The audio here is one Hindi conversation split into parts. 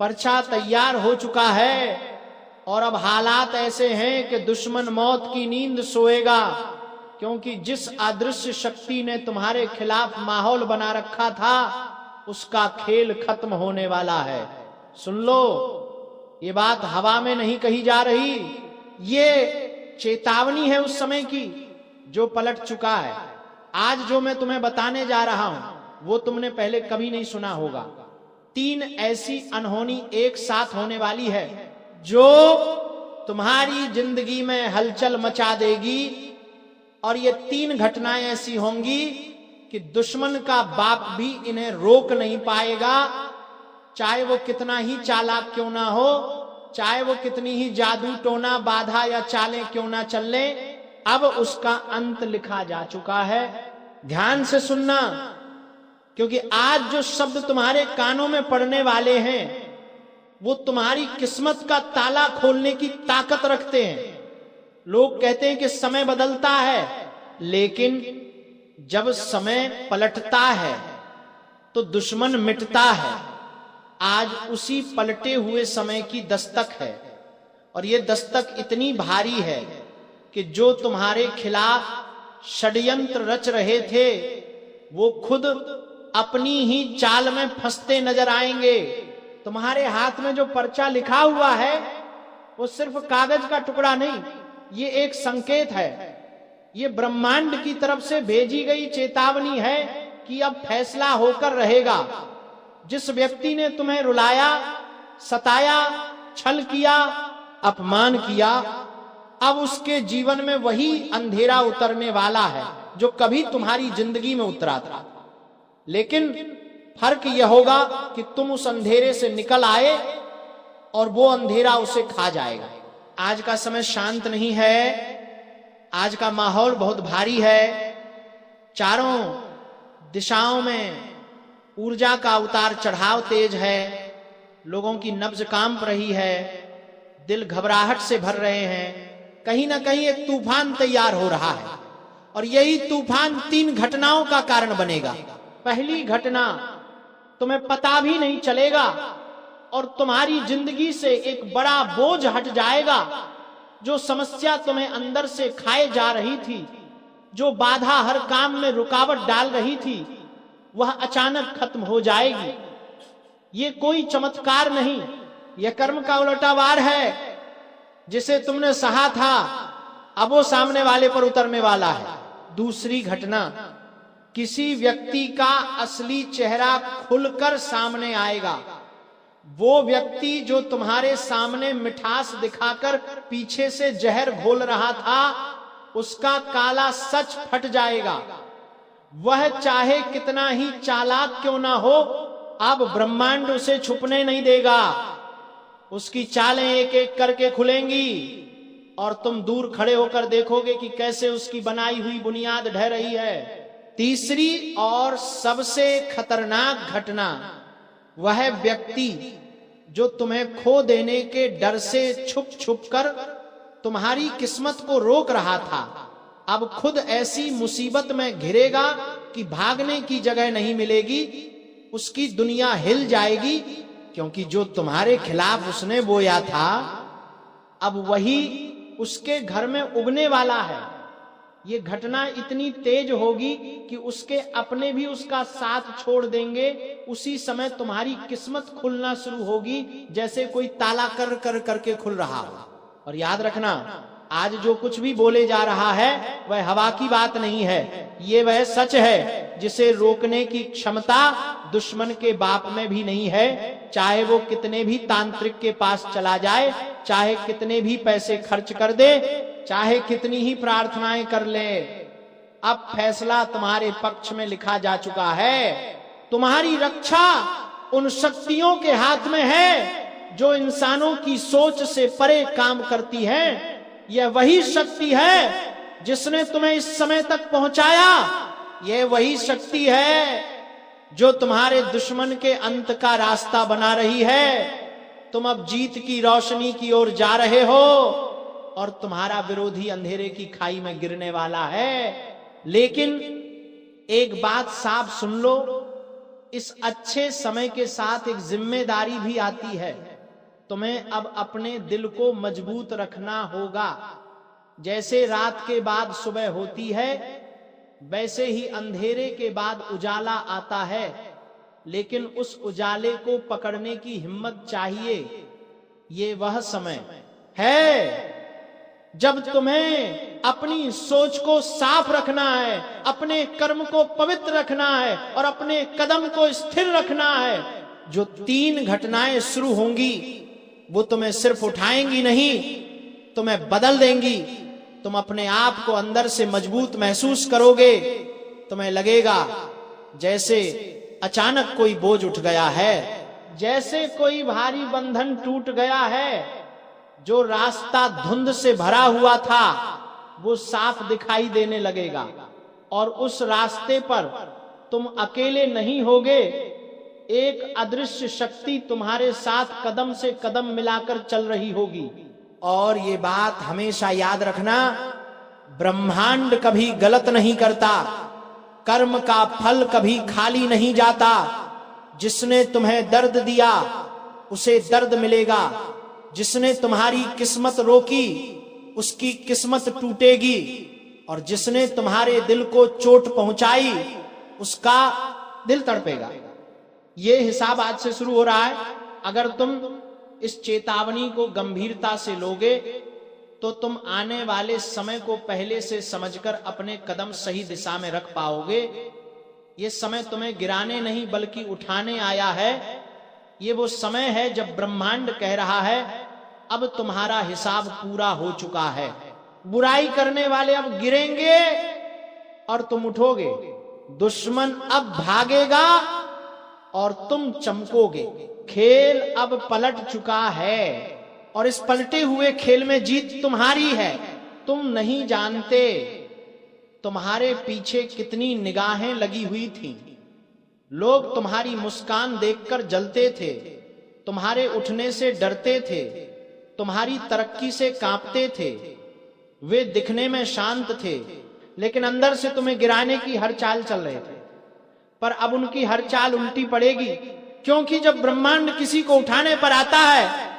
पर्चा तैयार हो चुका है और अब हालात ऐसे हैं कि दुश्मन मौत की नींद सोएगा, क्योंकि जिस अदृश्य शक्ति ने तुम्हारे खिलाफ माहौल बना रखा था उसका खेल खत्म होने वाला है। सुन लो, ये बात हवा में नहीं कही जा रही, ये चेतावनी है उस समय की जो पलट चुका है। आज जो मैं तुम्हें बताने जा रहा हूं वो तुमने पहले कभी नहीं सुना होगा। 3 ऐसी अनहोनी एक साथ होने वाली है जो तुम्हारी जिंदगी में हलचल मचा देगी, और ये 3 घटनाएं ऐसी होंगी कि दुश्मन का बाप भी इन्हें रोक नहीं पाएगा, चाहे वो कितना ही चालाक क्यों ना हो, चाहे वो कितनी ही जादू टोना बाधा या चालें क्यों ना चल ले, अब उसका अंत लिखा जा चुका है। ध्यान से सुनना, क्योंकि आज जो शब्द तुम्हारे कानों में पड़ने वाले हैं वो तुम्हारी किस्मत का ताला खोलने की ताकत रखते हैं। लोग कहते हैं कि समय बदलता है, लेकिन जब समय पलटता है तो दुश्मन मिटता है। आज उसी पलटे हुए समय की दस्तक है, और ये दस्तक इतनी भारी है कि जो तुम्हारे खिलाफ षड्यंत्र रच रहे थे वो खुद अपनी ही चाल में फंसते नजर आएंगे। तुम्हारे हाथ में जो पर्चा लिखा हुआ है वो सिर्फ कागज का टुकड़ा नहीं, ये एक संकेत है, ये ब्रह्मांड की तरफ से भेजी गई चेतावनी है कि अब फैसला होकर रहेगा। जिस व्यक्ति ने तुम्हें रुलाया, सताया, छल किया, अपमान किया, अब उसके जीवन में वही अंधेरा उतरने वाला है जो कभी तुम्हारी जिंदगी में उतरा था। लेकिन फर्क यह होगा कि तुम उस अंधेरे से निकल आए और वो अंधेरा उसे खा जाएगा। आज का समय शांत नहीं है, आज का माहौल बहुत भारी है। चारों दिशाओं में ऊर्जा का उतार चढ़ाव तेज है, लोगों की नब्ज कांप रही है, दिल घबराहट से भर रहे हैं। कहीं ना कहीं एक तूफान तैयार हो रहा है, और यही तूफान 3 घटनाओं का कारण बनेगा। पहली घटना, तुम्हें पता भी नहीं चलेगा और तुम्हारी जिंदगी से एक बड़ा बोझ हट जाएगा। जो समस्या तुम्हें अंदर से खाए जा रही थी, जो बाधा हर काम में रुकावट डाल रही थी, वह अचानक खत्म हो जाएगी। ये कोई चमत्कार नहीं, यह कर्म का उलटावार है। जिसे तुमने सहा था अब वो सामने वाले पर उतरने वाला है। दूसरी घटना, किसी व्यक्ति का असली चेहरा खुलकर सामने आएगा। वो व्यक्ति जो तुम्हारे सामने मिठास दिखाकर पीछे से जहर घोल रहा था, उसका काला सच फट जाएगा। वह चाहे कितना ही चालाक क्यों ना हो, अब ब्रह्मांड उसे छुपने नहीं देगा। उसकी चालें एक एक करके खुलेंगी और तुम दूर खड़े होकर देखोगे कि कैसे उसकी बनाई हुई बुनियाद ढह रही है। तीसरी और सबसे खतरनाक घटना, वह व्यक्ति जो तुम्हें खो देने के डर से छुप छुप कर तुम्हारी किस्मत को रोक रहा था, अब खुद ऐसी मुसीबत में घिरेगा कि भागने की जगह नहीं मिलेगी। उसकी दुनिया हिल जाएगी, क्योंकि जो तुम्हारे खिलाफ उसने बोया था अब वही उसके घर में उगने वाला है। ये घटना इतनी तेज होगी कि उसके अपने भी उसका साथ छोड़ देंगे। उसी समय तुम्हारी किस्मत खुलना शुरू होगी, जैसे कोई ताला कर कर करके खुल रहा हो। और याद रखना, आज जो कुछ भी बोले जा रहा है वह हवा की बात नहीं है, ये वह सच है जिसे रोकने की क्षमता दुश्मन के बाप में भी नहीं है। चाहे वो कितने भी तांत्रिक के पास चला जाए, चाहे कितने भी पैसे खर्च कर दे, चाहे कितनी ही प्रार्थनाएं कर ले, अब फैसला तुम्हारे पक्ष में लिखा जा चुका है। तुम्हारी रक्षा उन शक्तियों के हाथ में है जो इंसानों की सोच से परे काम करती हैं। यह वही शक्ति है जिसने तुम्हें इस समय तक पहुंचाया। यह वही शक्ति है जो तुम्हारे दुश्मन के अंत का रास्ता बना रही है। तुम अब जीत की रोशनी की ओर जा रहे हो और तुम्हारा विरोधी अंधेरे की खाई में गिरने वाला है। लेकिन एक बात साफ सुन लो, इस अच्छे समय के साथ एक जिम्मेदारी भी आती है। तुम्हें अब अपने दिल को मजबूत रखना होगा। जैसे रात के बाद सुबह होती है, वैसे ही अंधेरे के बाद उजाला आता है, लेकिन उस उजाले को पकड़ने की हिम्मत चाहिए। ये वह समय है जब तुम्हें अपनी सोच को साफ रखना है, अपने कर्म को पवित्र रखना है और अपने कदम को स्थिर रखना है। जो 3 घटनाएं शुरू होंगी वो तुम्हें सिर्फ उठाएंगी नहीं, तुम्हें बदल देंगी। तुम अपने आप को अंदर से मजबूत महसूस करोगे। तुम्हें लगेगा जैसे अचानक कोई बोझ उठ गया है, जैसे कोई भारी बंधन टूट गया है। जो रास्ता धुंध से भरा हुआ था वो साफ दिखाई देने लगेगा और उस रास्ते पर तुम अकेले नहीं होगे। एक अदृश्य शक्ति तुम्हारे साथ कदम से कदम मिलाकर चल रही होगी। और ये बात हमेशा याद रखना, ब्रह्मांड कभी गलत नहीं करता, कर्म का फल कभी खाली नहीं जाता। जिसने तुम्हें दर्द दिया उसे दर्द मिलेगा, जिसने तुम्हारी किस्मत रोकी उसकी किस्मत टूटेगी, और जिसने तुम्हारे दिल को चोट पहुंचाई उसका दिल तड़पेगा। ये हिसाब आज से शुरू हो रहा है। अगर तुम इस चेतावनी को गंभीरता से लोगे तो तुम आने वाले समय को पहले से समझकर अपने कदम सही दिशा में रख पाओगे। ये समय तुम्हें गिराने नहीं बल्कि उठाने आया है। ये वो समय है जब ब्रह्मांड कह रहा है अब तुम्हारा हिसाब पूरा हो चुका है। बुराई करने वाले अब गिरेंगे और तुम उठोगे। दुश्मन अब भागेगा और तुम चमकोगे। खेल अब पलट चुका है और इस पलटे हुए खेल में जीत तुम्हारी है। तुम नहीं जानते तुम्हारे पीछे कितनी निगाहें लगी हुई थीं। लोग तुम्हारी मुस्कान देखकर जलते थे, तुम्हारे उठने से डरते थे, तुम्हारी तरक्की से कांपते थे। वे दिखने में शांत थे लेकिन अंदर से तुम्हें गिराने की हर चाल चल रहे थे। पर अब उनकी हर चाल उल्टी पड़ेगी, क्योंकि जब ब्रह्मांड किसी को उठाने पर आता है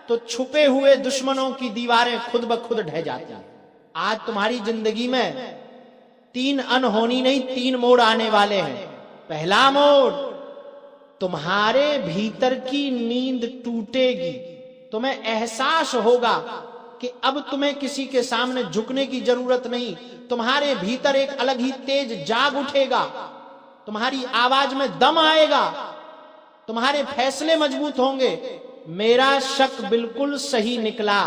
तो छुपे हुए दुश्मनों की दीवारें खुद ब खुद ढह जाती हैं। आज तुम्हारी जिंदगी में 3 अनहोनी नहीं 3 मोड़ आने वाले हैं। पहला मोड़, तुम्हारे भीतर की नींद टूटेगी। तुम्हें एहसास होगा कि अब तुम्हें किसी के सामने झुकने की जरूरत नहीं। तुम्हारे भीतर एक अलग ही तेज जाग उठेगा, तुम्हारी आवाज में दम आएगा, तुम्हारे फैसले मजबूत होंगे। मेरा शक बिल्कुल सही निकला।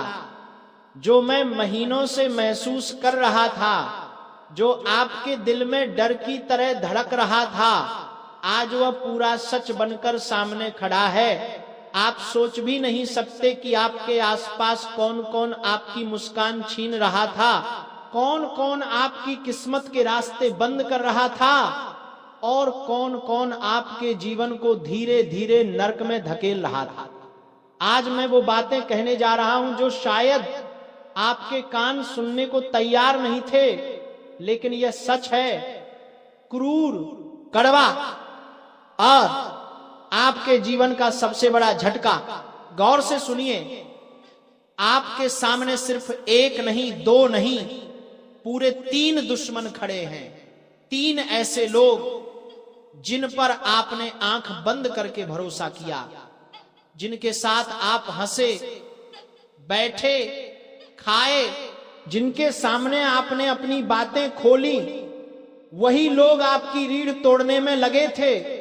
जो मैं महीनों से महसूस कर रहा था, जो आपके दिल में डर की तरह धड़क रहा था, आज वह पूरा सच बनकर सामने खड़ा है। आप सोच भी नहीं सकते कि आपके आसपास कौन कौन आपकी मुस्कान छीन रहा था, कौन कौन आपकी किस्मत के रास्ते बंद कर रहा था और कौन कौन आपके जीवन को धीरे धीरे नर्क में धकेल रहा था। आज मैं वो बातें कहने जा रहा हूं जो शायद आपके कान सुनने को तैयार नहीं थे, लेकिन यह सच है, क्रूर, कड़वा और आपके जीवन का सबसे बड़ा झटका। गौर से सुनिए, आपके सामने सिर्फ 1 नहीं 2 नहीं, पूरे 3 दुश्मन खड़े हैं। 3 ऐसे लोग जिन पर आपने आंख बंद करके भरोसा किया, जिनके साथ आप हंसे, बैठे, खाए, जिनके सामने आपने अपनी बातें खोली, वही लोग आपकी रीढ़ तोड़ने में लगे थे।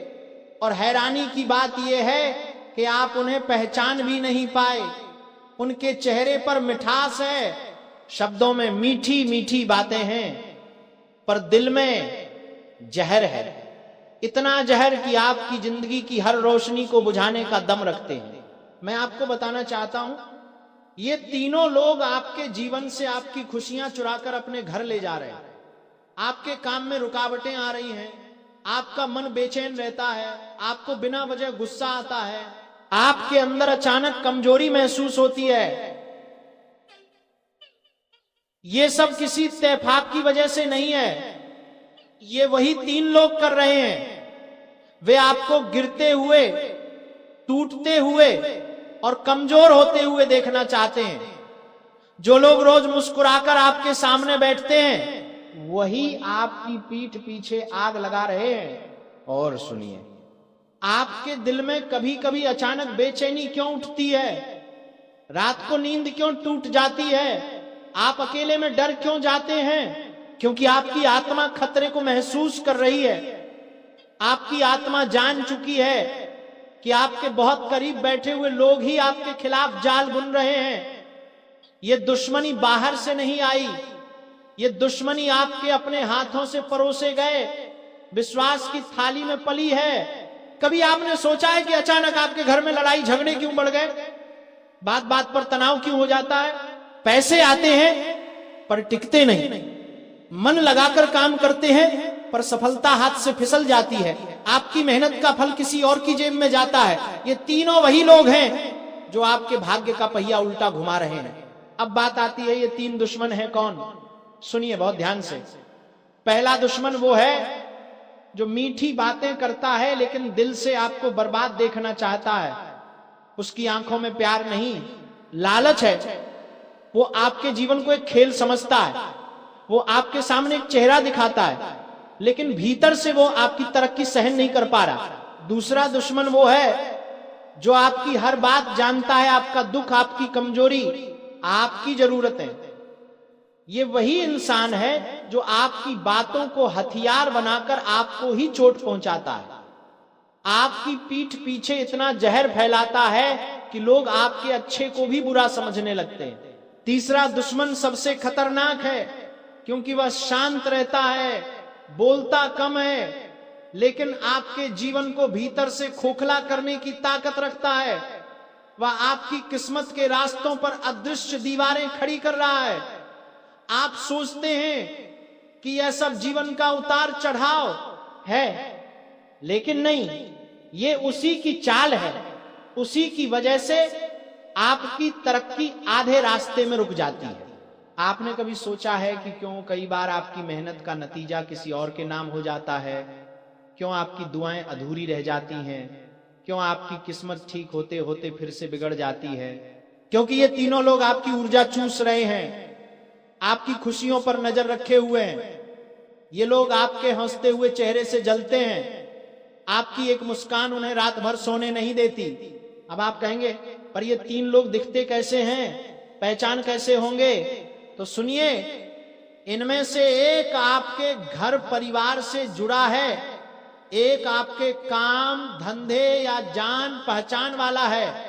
और हैरानी की बात यह है कि आप उन्हें पहचान भी नहीं पाए। उनके चेहरे पर मिठास है, शब्दों में मीठी मीठी बातें हैं, पर दिल में जहर है। इतना जहर कि आपकी जिंदगी की हर रोशनी को बुझाने का दम रखते हैं। मैं आपको बताना चाहता हूं, ये तीनों लोग आपके जीवन से आपकी खुशियां चुराकर अपने घर ले जा रहे हैं। आपके काम में रुकावटें आ रही हैं, आपका मन बेचैन रहता है, आपको बिना वजह गुस्सा आता है, आपके अंदर अचानक कमजोरी महसूस होती है। ये सब किसी इत्तेफाक की वजह से नहीं है, ये वही 3 लोग कर रहे हैं। वे आपको गिरते हुए, टूटते हुए और कमजोर होते हुए देखना चाहते हैं। जो लोग रोज मुस्कुराकर आपके सामने बैठते हैं, वही आपकी पीठ पीछे आग लगा रहे हैं। और सुनिए, आपके दिल में कभी कभी अचानक बेचैनी क्यों उठती है? रात को नींद क्यों टूट जाती है? आप अकेले में डर क्यों जाते हैं? क्योंकि आपकी आत्मा खतरे को महसूस कर रही है। आपकी आत्मा जान चुकी है कि आपके बहुत करीब बैठे हुए लोग ही आपके खिलाफ जाल बुन रहे हैं। ये दुश्मनी बाहर से नहीं आई, ये दुश्मनी आपके अपने हाथों से परोसे गए विश्वास की थाली में पली है। कभी आपने सोचा है कि अचानक आपके घर में लड़ाई झगड़े क्यों बढ़ गए? बात बात पर तनाव क्यों हो जाता है? पैसे आते हैं पर टिकते नहीं, मन लगाकर काम करते हैं पर सफलता हाथ से फिसल जाती है, आपकी मेहनत का फल किसी और की जेब में जाता है। ये तीनों वही लोग हैं जो आपके भाग्य का पहिया उल्टा घुमा रहे हैं। अब बात आती है, ये तीन दुश्मन हैं कौन? सुनिए बहुत ध्यान से। पहला दुश्मन वो है जो मीठी बातें करता है लेकिन दिल से आपको बर्बाद देखना चाहता है। उसकी आंखों में प्यार नहीं, लालच है। वो आपके जीवन को एक खेल समझता है। वो आपके सामने एक चेहरा दिखाता है लेकिन भीतर से वो आपकी तरक्की सहन नहीं कर पा रहा। दूसरा दुश्मन वो है जो आपकी हर बात जानता है, आपका दुख, आपकी कमजोरी, आपकी जरूरतें। ये वही इंसान है जो आपकी बातों को हथियार बनाकर आपको ही चोट पहुंचाता है। आपकी पीठ पीछे इतना जहर फैलाता है कि लोग आपके अच्छे को भी बुरा समझने लगते हैं। तीसरा दुश्मन सबसे खतरनाक है क्योंकि वह शांत रहता है, बोलता कम है, लेकिन आपके जीवन को भीतर से खोखला करने की ताकत रखता है। वह आपकी किस्मत के रास्तों पर अदृश्य दीवारें खड़ी कर रहा है। आप सोचते हैं कि यह सब जीवन का उतार चढ़ाव है, लेकिन नहीं, ये उसी की चाल है। उसी की वजह से आपकी तरक्की आधे रास्ते में रुक जाती है। आपने कभी सोचा है कि क्यों कई बार आपकी मेहनत का नतीजा किसी और के नाम हो जाता है? क्यों आपकी दुआएं अधूरी रह जाती हैं? क्यों आपकी किस्मत ठीक होते होते फिर से बिगड़ जाती है? क्योंकि ये तीनों लोग आपकी ऊर्जा चूस रहे हैं, आपकी खुशियों पर नजर रखे हुए हैं। ये लोग आपके हंसते हुए चेहरे से जलते हैं। आपकी एक मुस्कान उन्हें रात भर सोने नहीं देती। अब आप कहेंगे, पर ये तीन लोग दिखते कैसे हैं, पहचान कैसे होंगे? तो सुनिए, इनमें से एक आपके घर परिवार से जुड़ा है, एक आपके काम धंधे या जान पहचान वाला है,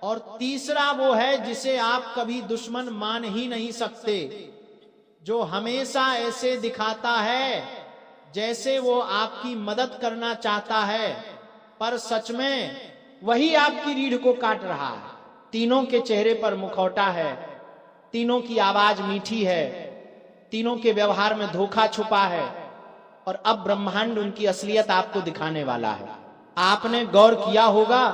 और तीसरा वो है जिसे आप कभी दुश्मन मान ही नहीं सकते, जो हमेशा ऐसे दिखाता है जैसे वो आपकी मदद करना चाहता है, पर सच में वही आपकी रीढ़ को काट रहा है। तीनों के चेहरे पर मुखौटा है, तीनों की आवाज मीठी है, तीनों के व्यवहार में धोखा छुपा है, और अब ब्रह्मांड उनकी असलियत आपको दिखाने वाला है। आपने गौर किया होगा,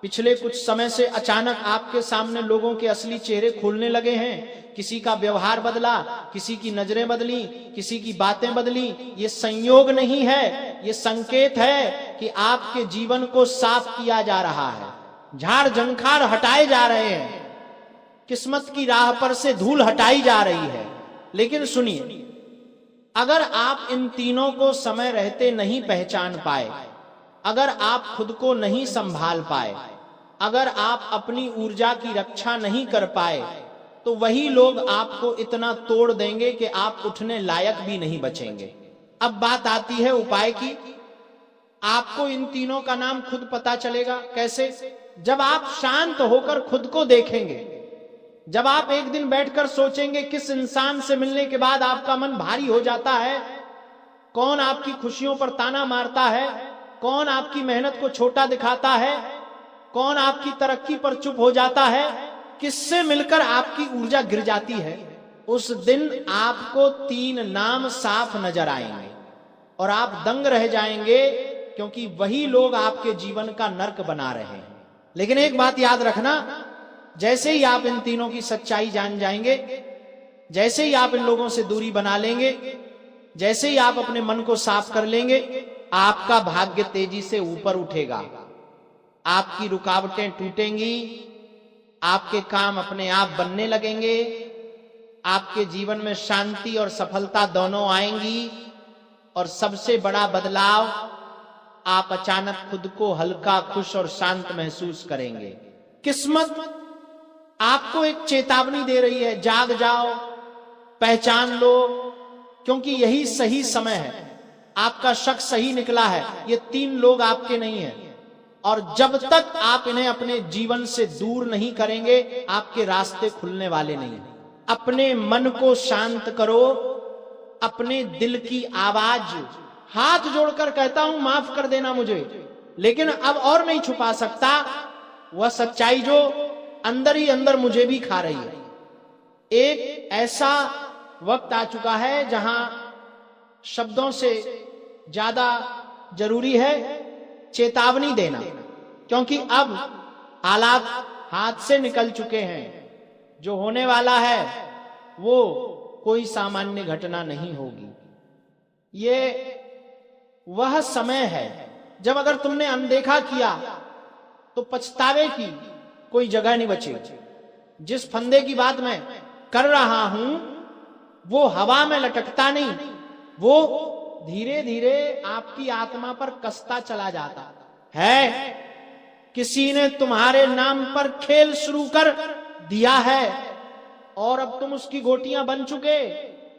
पिछले कुछ समय से अचानक आपके सामने लोगों के असली चेहरे खोलने लगे हैं। किसी का व्यवहार बदला, किसी की नजरें बदली, किसी की बातें बदली। ये संयोग नहीं है, ये संकेत है कि आपके जीवन को साफ किया जा रहा है, झाड़ झंखाड़ हटाए जा रहे हैं, किस्मत की राह पर से धूल हटाई जा रही है। लेकिन सुनिए, अगर आप इन तीनों को समय रहते नहीं पहचान पाए, अगर आप खुद को नहीं संभाल पाए, अगर आप अपनी ऊर्जा की रक्षा नहीं कर पाए, तो वही लोग आपको इतना तोड़ देंगे कि आप उठने लायक भी नहीं बचेंगे। अब बात आती है उपाय की। आपको इन तीनों का नाम खुद पता चलेगा। कैसे? जब आप शांत होकर खुद को देखेंगे, जब आप एक दिन बैठकर सोचेंगे किस इंसान से मिलने के बाद आपका मन भारी हो जाता है, कौन आपकी खुशियों पर ताना मारता है, कौन आपकी मेहनत को छोटा दिखाता है, कौन आपकी तरक्की पर चुप हो जाता है, किससे मिलकर आपकी ऊर्जा गिर जाती है, उस दिन आपको तीन नाम साफ नजर आएंगे और आप दंग रह जाएंगे, क्योंकि वही लोग आपके जीवन का नर्क बना रहे हैं। लेकिन एक बात याद रखना, जैसे ही आप इन तीनों की सच्चाई जान जाएंगे, जैसे ही आप इन लोगों से दूरी बना लेंगे, जैसे ही आप अपने मन को साफ कर लेंगे, आपका भाग्य तेजी से ऊपर उठेगा, आपकी रुकावटें टूटेंगी, आपके काम अपने आप बनने लगेंगे, आपके जीवन में शांति और सफलता दोनों आएंगी। और सबसे बड़ा बदलाव, आप अचानक खुद को हल्का, खुश और शांत महसूस करेंगे। किस्मत आपको एक चेतावनी दे रही है, जाग जाओ, पहचान लो, क्योंकि यही सही समय है। आपका शक सही निकला है, ये 3 लोग आपके नहीं हैं। और जब तक आप इन्हें अपने जीवन से दूर नहीं करेंगे, आपके रास्ते खुलने वाले नहीं। अपने मन को शांत करो, अपने दिल की आवाज, हाथ जोड़कर कहता हूं माफ कर देना मुझे, लेकिन अब और नहीं छुपा सकता वह सच्चाई जो अंदर ही अंदर मुझे भी खा रही है। एक ऐसा वक्त आ चुका है जहां शब्दों से ज्यादा जरूरी है चेतावनी देना, क्योंकि अब हालात हाथ से निकल चुके हैं। जो होने वाला है वो कोई सामान्य घटना नहीं होगी। ये वह समय है जब अगर तुमने अनदेखा किया तो पछतावे की कोई जगह नहीं बचेगी। जिस फंदे की बात मैं कर रहा हूं वो हवा में लटकता नहीं, वो धीरे धीरे आपकी आत्मा पर कसता चला जाता है। किसी ने तुम्हारे नाम पर खेल शुरू कर दिया है और अब तुम उसकी गोटियां बन चुके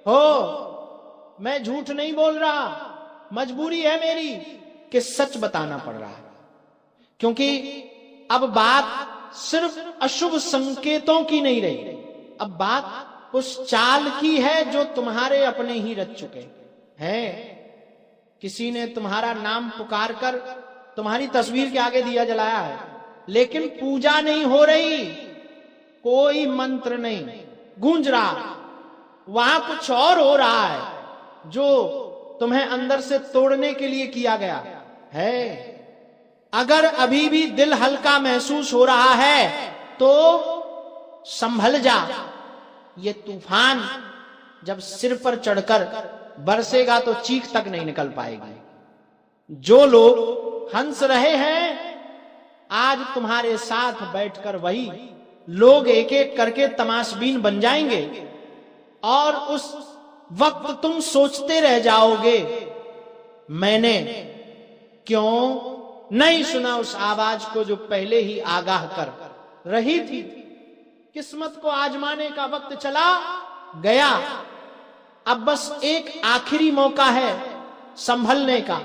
हो। मैं झूठ नहीं बोल रहा, मजबूरी है मेरी कि सच बताना पड़ रहा है, क्योंकि अब बात सिर्फ अशुभ संकेतों की नहीं रही, अब बात उस चाल की है जो तुम्हारे अपने ही रच चुके हैं। किसी ने तुम्हारा नाम पुकार कर तुम्हारी तस्वीर के आगे दिया जलाया है, लेकिन पूजा नहीं हो रही, कोई मंत्र नहीं गूंज रहा, वहां कुछ और हो रहा है जो तुम्हें अंदर से तोड़ने के लिए किया गया है। अगर अभी भी दिल हल्का महसूस हो रहा है तो संभल जा, ये तूफान जब सिर पर चढ़कर बरसेगा तो चीख तक नहीं निकल पाएगी। जो लोग हंस रहे हैं आज तुम्हारे साथ बैठकर वही लोग एक एक करके तमाशबीन बन जाएंगे, और उस वक्त तुम सोचते रह जाओगे मैंने क्यों नहीं सुना उस आवाज को जो पहले ही आगाह कर रही थी। किस्मत को आजमाने का वक्त चला गया, अब बस एक आखिरी मौका है संभलने का।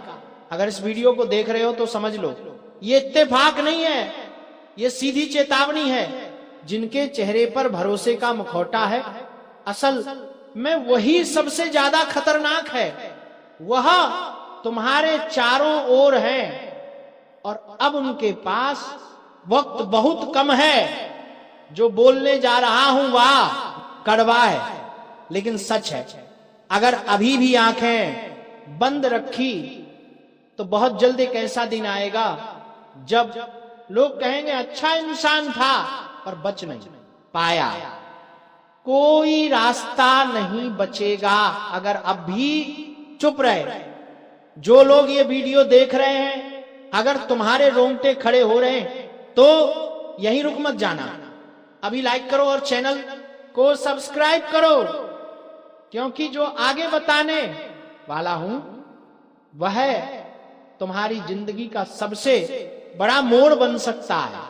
अगर इस वीडियो को देख रहे हो तो समझ लो ये इत्तेफाक नहीं है, ये सीधी चेतावनी है। जिनके चेहरे पर भरोसे का मुखौटा है, असल में वही सबसे ज्यादा खतरनाक है। वह तुम्हारे चारों ओर है और अब उनके पास वक्त बहुत कम है। जो बोलने जा रहा हूं वह कड़वा है लेकिन सच है। अगर अभी भी आंखें बंद रखी तो बहुत जल्द एक ऐसा दिन आएगा जब लोग कहेंगे अच्छा इंसान था पर बच नहीं पाया। कोई रास्ता नहीं बचेगा अगर अब भी चुप रहे। जो लोग ये वीडियो देख रहे हैं, अगर तुम्हारे रोंगटे खड़े हो रहे हैं तो यहीं रुक मत जाना, अभी लाइक करो और चैनल को सब्सक्राइब करो, क्योंकि जो आगे बताने वाला हूं वह तुम्हारी जिंदगी का सबसे बड़ा मोड़ बन सकता है।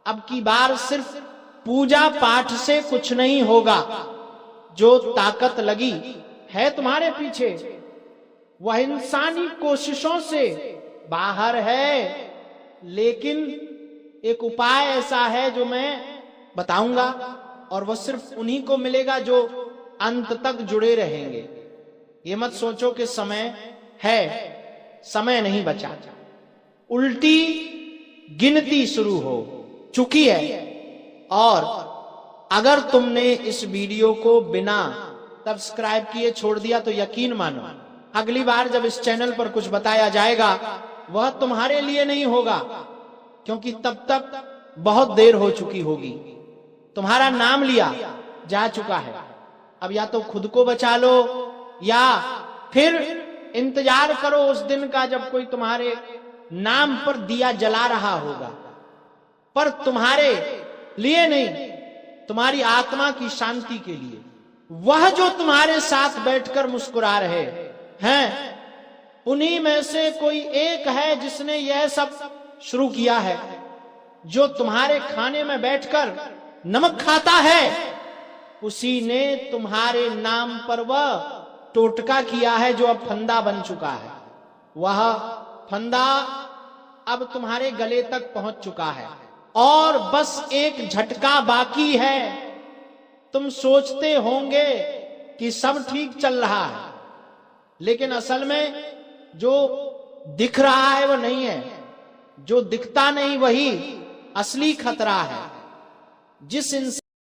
अब की बार सिर्फ पूजा पाठ से कुछ नहीं होगा। जो ताकत लगी है तुम्हारे पीछे वह इंसानी कोशिशों से बाहर है, लेकिन एक उपाय ऐसा है जो मैं बताऊंगा और वह सिर्फ उन्हीं को मिलेगा जो अंत तक जुड़े रहेंगे। ये मत सोचो कि समय है, समय नहीं बचा। उल्टी गिनती शुरू हो चुकी है और अगर तुमने इस वीडियो को बिना सब्सक्राइब किए छोड़ दिया तो यकीन मानो अगली बार जब इस चैनल पर कुछ बताया जाएगा वह तुम्हारे लिए नहीं होगा, क्योंकि तब तक बहुत देर हो चुकी होगी। तुम्हारा नाम लिया जा चुका है। अब या तो खुद को बचा लो या फिर इंतजार करो उस दिन का जब कोई तुम्हारे नाम पर दिया जला रहा होगा, पर तुम्हारे लिए नहीं, तुम्हारी आत्मा की शांति के लिए। वह जो तुम्हारे साथ बैठकर मुस्कुरा रहे हैं, उन्हीं में से कोई एक है जिसने यह सब शुरू किया है। जो तुम्हारे खाने में बैठकर नमक खाता है, उसी ने तुम्हारे नाम पर वह टोटका किया है जो अब फंदा बन चुका है। वह फंदा अब तुम्हारे गले तक पहुंच चुका है और बस एक झटका बाकी है। तुम सोचते होंगे कि सब ठीक चल रहा है, लेकिन असल में जो दिख रहा है वो नहीं है, जो दिखता नहीं वही असली खतरा है। जिस इंसान